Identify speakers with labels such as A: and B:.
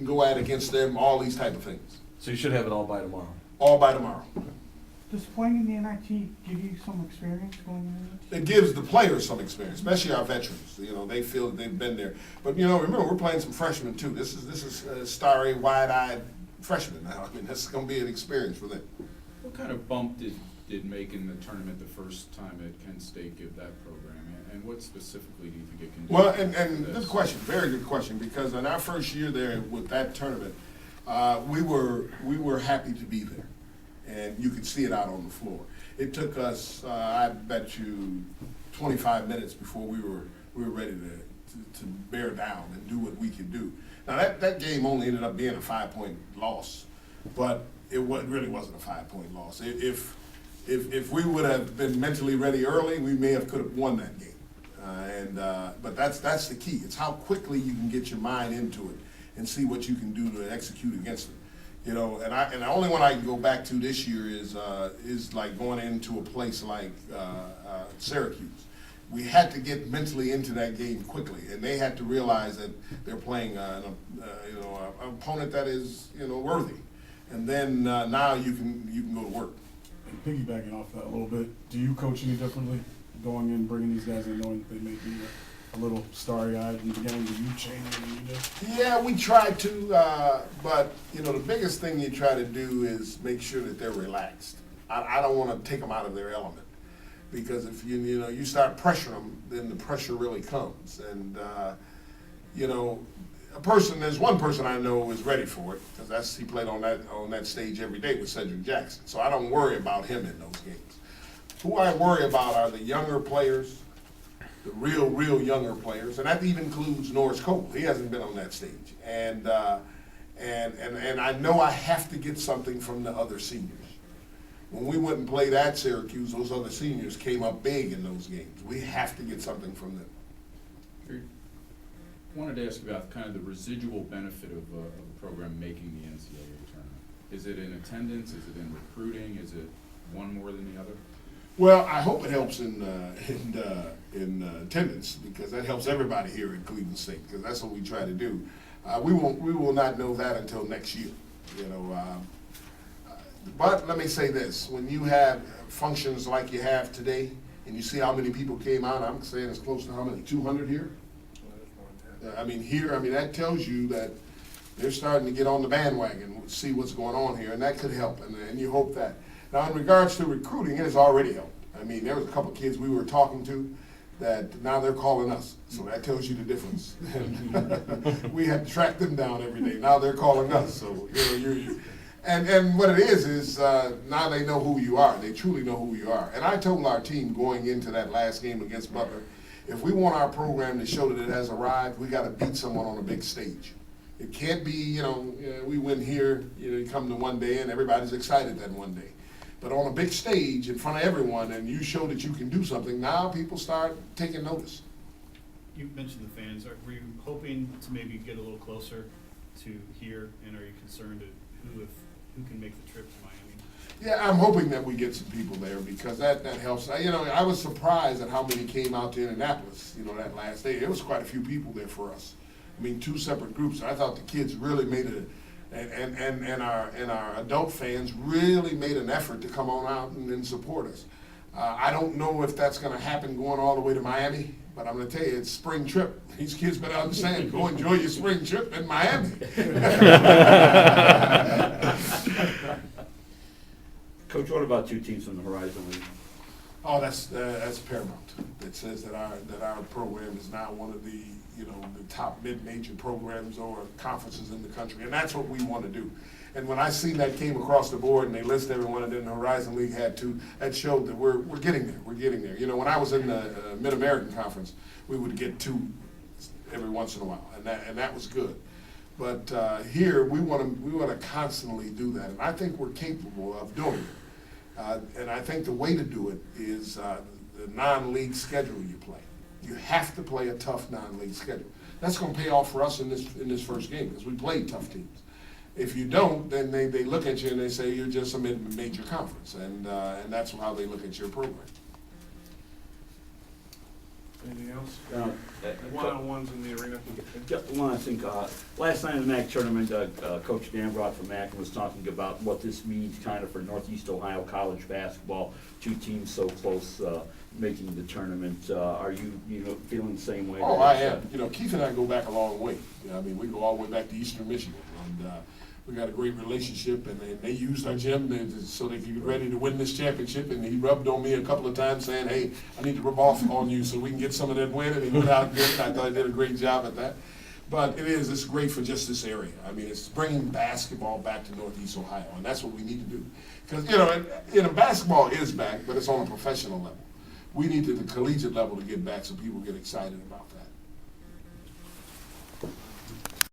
A: go at against them, all these type of things.
B: So you should have it all by tomorrow.
A: All by tomorrow.
C: Does playing in the NIT give you some experience going in?
A: It gives the players some experience, especially our veterans. You know, they feel that they've been there. But you know, remember, we're playing some freshmen too. This is starry, wide-eyed freshmen now. I mean, this is going to be an experience for them.
D: What kind of bump did making the tournament the first time at Kent State give that program? And what specifically do you think it can do?
A: Well, and good question, very good question, because in our first year there with that tournament, we were happy to be there, and you could see it out on the floor. It took us, I bet you, 25 minutes before we were ready to bear down and do what we could do. Now that game only ended up being a 5-point loss, but it really wasn't a 5-point loss. If we would have been mentally ready early, we could have won that game. But that's the key. It's how quickly you can get your mind into it and see what you can do to execute against it. You know, and the only one I can go back to this year is like going into a place like Syracuse. We had to get mentally into that game quickly, and they had to realize that they're playing an opponent that is worthy. And then now you can go to work.
E: And piggybacking off that a little bit, do you coach any differently going in, bringing these guys in, knowing that they may be a little starry-eyed in the beginning? Do you change anything you do?
A: Yeah, we try to, but the biggest thing you try to do is make sure that they're relaxed. I don't want to take them out of their element, because if you start pressuring them, then the pressure really comes. And there's one person I know is ready for it, because he played on that stage every day with Cedric Jackson. So I don't worry about him in those games. Who I worry about are the younger players, the real younger players, and that even includes Norris Cole. He hasn't been on that stage, and I know I have to get something from the other seniors. When we went and played at Syracuse, those other seniors came up big in those games. We have to get something from them.
D: I wanted to ask you about kind of the residual benefit of a program making the NCAA tournament. Is it in attendance? Is it in recruiting? Is it one more than the other?
A: Well, I hope it helps in attendance, because that helps everybody here in Cleveland State, because that's what we try to do. We will not know that until next year, But let me say this: when you have functions like you have today, and you see how many people came out, I'm saying it's close to how many? 200 here. That tells you that they're starting to get on the bandwagon, see what's going on here, and that could help, and you hope that. Now, in regards to recruiting, it has already helped. There was a couple of kids we were talking to that now they're calling us, so that tells you the difference. We had to track them down every day. Now they're calling us, so and what it is now they know who you are. They truly know who you are. And I told our team going into that last game against Butler, if we want our program to show that it has arrived, we got to beat someone on a big stage. It can't be, we win here, you come to one day and everybody's excited that one day. But on a big stage in front of everyone, and you show that you can do something, now people start taking notice.
F: You mentioned the fans. Were you hoping to maybe get a little closer to here, and are you concerned at who can make the trip to Miami?
A: Yeah, I'm hoping that we get some people there, because that helps. I was surprised at how many came out to Indianapolis, that last day. There was quite a few people there for us. 2 separate groups. I thought the kids really made and our adult fans really made an effort to come on out and support us. I don't know if that's going to happen going all the way to Miami, but I'm going to tell you, it's spring trip. These kids been out saying, go enjoy your spring trip in Miami.
G: Coach, what about 2 teams from the Horizon League?
A: Oh, that's paramount. It says that our program is now one of the top mid-major programs or conferences in the country, and that's what we want to do. And when I seen that came across the board and they list everyone, and then the Horizon League had 2, that showed that we're getting there. We're getting there. When I was in the Mid-American Conference, we would get 2 every once in a while, and that was good. But here we want to constantly do that, and I think we're capable of doing it. And I think the way to do it is the non-league schedule you play. You have to play a tough non-league schedule. That's going to pay off for us in this first game, because we played tough teams. If you don't, then they look at you and they say you're just a mid-major conference, and that's how they look at your program.
B: Anything else?
G: Co-
B: One-on-ones in the arena?
G: Just one, I think, last night in the MAC tournament, Coach Dan Broad from MAC was talking about what this means kind of for Northeast Ohio college basketball, two teams so close, making the tournament. Are you feeling the same way?
A: Oh, I am. Keith and I go back a long way. I mean, we go all the way back to Eastern Michigan, and we got a great relationship, and they used our gym so they could get ready to win this championship, and he rubbed on me a couple of times saying, hey, I need to rub off on you so we can get some of that win, and he went out and did it. I thought he did a great job at that. But it's great for just this area. I mean, it's bringing basketball back to Northeast Ohio, and that's what we need to do. Because, basketball is back, but it's on a professional level. We need to the collegiate level to get back so people get excited about that.